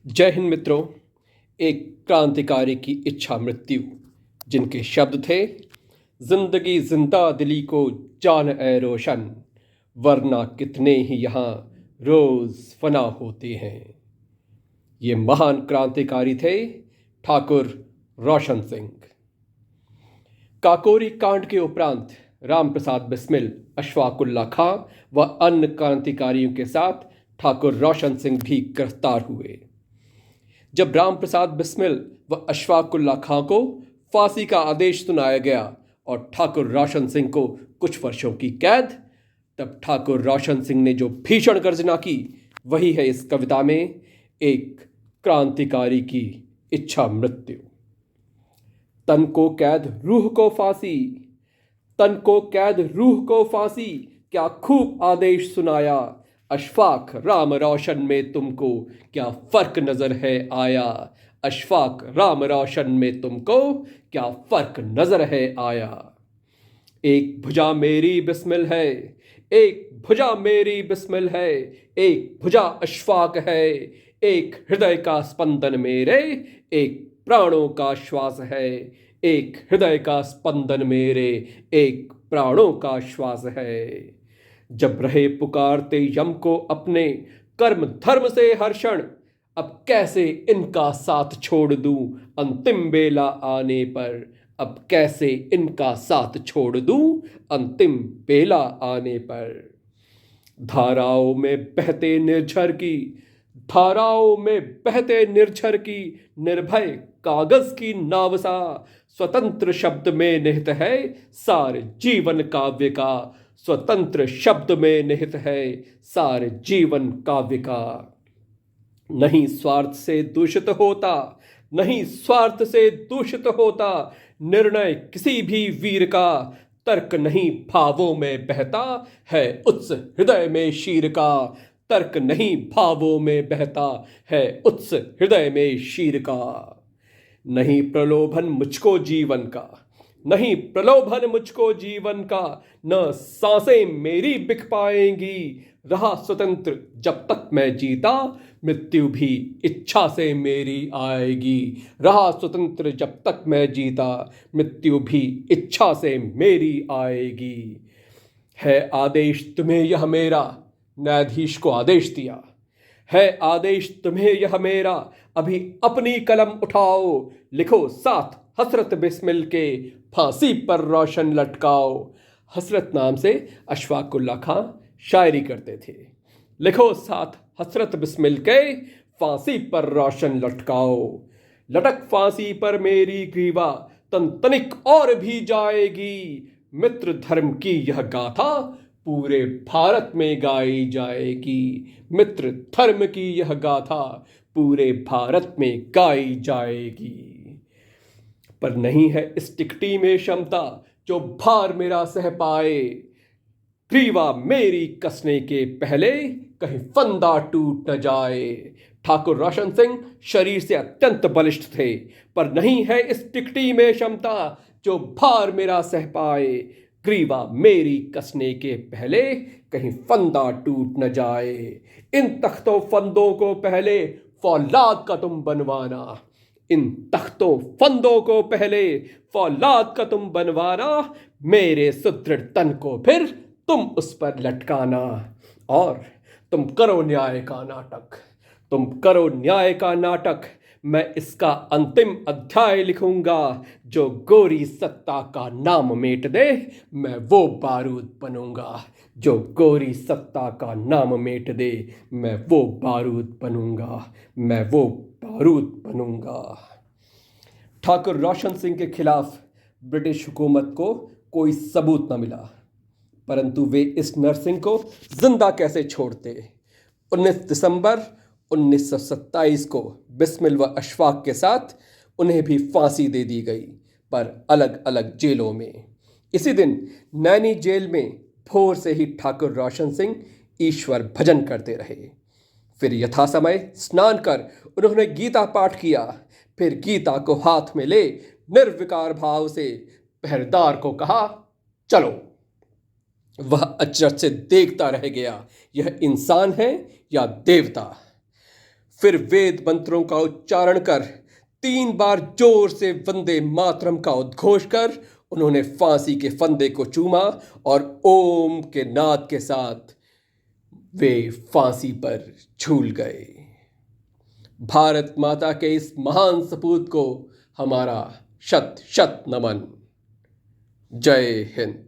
जय हिंद मित्रों। एक क्रांतिकारी की इच्छा मृत्यु, जिनके शब्द थे, जिंदगी जिंदा दिली को जान ए रोशन, वरना कितने ही यहाँ रोज फना होते हैं। ये महान क्रांतिकारी थे ठाकुर रोशन सिंह। काकोरी कांड के उपरांत रामप्रसाद बिस्मिल, अशफाकुल्ला खां व अन्य क्रांतिकारियों के साथ ठाकुर रोशन सिंह भी गिरफ्तार हुए। जब रामप्रसाद बिस्मिल व अशफाकुल्ला खां को फांसी का आदेश सुनाया गया और ठाकुर रोशन सिंह को कुछ वर्षों की कैद, तब ठाकुर रोशन सिंह ने जो भीषण गर्जना की, वही है इस कविता में एक क्रांतिकारी की इच्छा मृत्यु। तन को कैद रूह को फांसी, तन को कैद रूह को फांसी, क्या खूब आदेश सुनाया। अशफाक राम रोशन में तुमको क्या फर्क नजर है आया। अशफाक राम रोशन में तुमको क्या फर्क नजर है आया। एक भुजा मेरी बिस्मिल है, एक भुजा मेरी बिस्मिल है, एक भुजा अशफाक है, एक हृदय का स्पंदन मेरे, एक प्राणों का श्वास है। एक हृदय का स्पंदन मेरे, एक प्राणों का श्वास है। जब रहे पुकारते यम को अपने कर्म धर्म से हर क्षण, अब कैसे इनका साथ छोड़ दूं अंतिम बेला आने पर। अब कैसे इनका साथ छोड़ दूं अंतिम बेला आने पर। धाराओं में बहते निर्झर की, धाराओं में बहते निर्झर की, निर्भय कागज की नाव सा, स्वतंत्र शब्द में निहित है सारे जीवन काव्य का। स्वतंत्र शब्द में निहित है सारे जीवन काव्य का। नहीं स्वार्थ से दूषित होता, नहीं स्वार्थ से दूषित होता निर्णय किसी भी वीर का। तर्क नहीं भावों में बहता है उत्स हृदय में शीर का। तर्क नहीं भावों में बहता है उत्स हृदय में शीर का। नहीं प्रलोभन मुझको जीवन का, नहीं प्रलोभन मुझको जीवन का, न सांसें मेरी बिक पाएंगी। रहा स्वतंत्र जब तक मैं जीता, मृत्यु भी इच्छा से मेरी आएगी। रहा स्वतंत्र जब तक मैं जीता, मृत्यु भी इच्छा से मेरी आएगी। है आदेश तुम्हें यह मेरा, न्यायाधीश को आदेश दिया। है आदेश तुम्हें यह मेरा, अभी अपनी कलम उठाओ, लिखो साथ हसरत बिस्मिल के, फांसी पर रोशन लटकाओ। हसरत नाम से अशफाकुल्ला खां शायरी करते थे। लिखो साथ हसरत बिस्मिल के, फांसी पर रोशन लटकाओ। लटक फांसी पर मेरी ग्रीवा, तन तनिक और भी जाएगी। मित्र धर्म की यह गाथा पूरे भारत में गाई जाएगी। मित्र धर्म की यह गाथा पूरे भारत में गाई जाएगी। पर नहीं है इस टिकटी में क्षमता जो भार मेरा सह पाए। ग्रीवा मेरी कसने के पहले कहीं फंदा टूट न जाए। ठाकुर रोशन सिंह शरीर से अत्यंत बलिष्ठ थे, पर नहीं है इस टिकटी में क्षमता जो भार मेरा सह पाए। ग्रीवा मेरी कसने के पहले कहीं फंदा टूट न जाए। इन तख्तों फंदों को पहले फौलाद का तुम बनवाना। इन तख्तों फंदों को पहले फौलाद का तुम बनवाना। मेरे सुदृढ़ तन को फिर तुम उस पर लटकाना। और तुम करो न्याय का नाटक, तुम करो न्याय का नाटक। मैं इसका अंतिम अध्याय लिखूंगा। जो गोरी सत्ता का नाम मेट दे, मैं वो बारूद बनूंगा। जो गोरी सत्ता का नाम मेट दे, मैं वो बारूद बनूंगा। मैं वो बारूद बनूंगा। ठाकुर रोशन सिंह के खिलाफ ब्रिटिश हुकूमत को कोई सबूत न मिला, परंतु वे इस नरसिंह को जिंदा कैसे छोड़ते। 19 दिसंबर 1927 को बिस्मिल व अशफाक के साथ उन्हें भी फांसी दे दी गई, पर अलग अलग जेलों में। इसी दिन नैनी जेल में भोर से ही ठाकुर रोशन सिंह ईश्वर भजन करते रहे। फिर यथासमय स्नान कर उन्होंने गीता पाठ किया। फिर गीता को हाथ में ले निर्विकार भाव से पहरेदार को कहा, चलो। वह अचरज से देखता रह गया, यह इंसान है या देवता। फिर वेद मंत्रों का उच्चारण कर 3 बार जोर से वंदे मातरम का उद्घोष कर उन्होंने फांसी के फंदे को चूमा और ओम के नाद के साथ वे फांसी पर झूल गए। भारत माता के इस महान सपूत को हमारा शत शत नमन। जय हिंद।